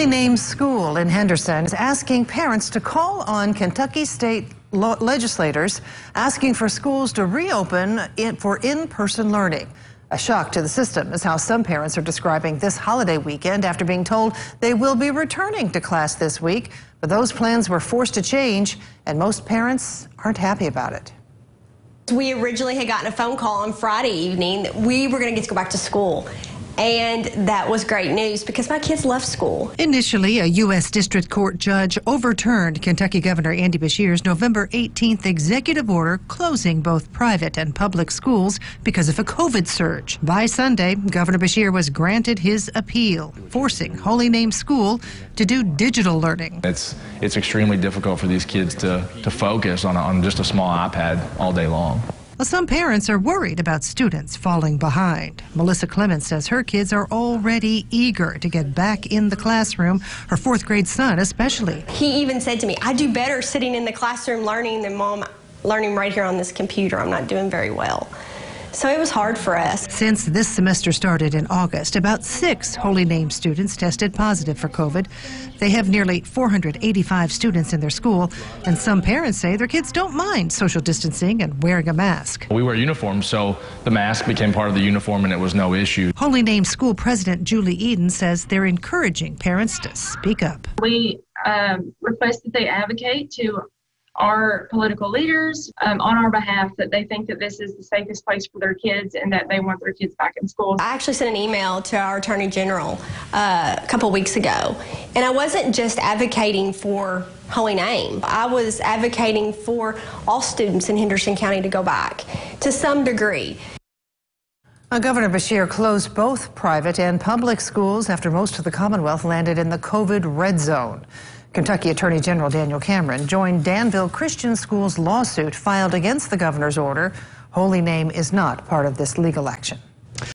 Holy Name School in Henderson is asking parents to call on Kentucky state legislators asking for schools to reopen for in-person learning. A shock to the system is how some parents are describing this holiday weekend after being told they will be returning to class this week. But those plans were forced to change, and most parents aren't happy about it. We originally had gotten a phone call on Friday evening that we were going to get to go back to school. And that was great news because my kids love school. Initially, a U.S. District Court judge overturned Kentucky Governor Andy Beshear's November 18th executive order closing both private and public schools because of a COVID surge. By Sunday, Governor Beshear was granted his appeal, forcing Holy Name School to do digital learning. It's extremely difficult for these kids to focus on just a small iPad all day long. Well, some parents are worried about students falling behind. Melissa Clemens says her kids are already eager to get back in the classroom, her fourth grade son especially. He even said to me, I do better sitting in the classroom learning than Mom learning right here on this computer. I'm not doing very well. So it was hard for us. Since this semester started in August, about 6 Holy Name students tested positive for COVID. They have nearly 485 students in their school, and some parents say their kids don't mind social distancing and wearing a mask. We wear uniforms, so the mask became part of the uniform and it was no issue. Holy Name School President Julie Eden says they're encouraging parents to speak up. We request that they advocate to our political leaders on our behalf that they think that this is the safest place for their kids and that they want their kids back in school. I actually sent an email to our Attorney General a couple weeks ago, and I wasn't just advocating for Holy Name. I was advocating for all students in Henderson County to go back to some degree. Governor Beshear closed both private and public schools after most of the Commonwealth landed in the COVID red zone. Kentucky Attorney General Daniel Cameron joined Danville Christian School's lawsuit filed against the governor's order. Holy Name is not part of this legal action.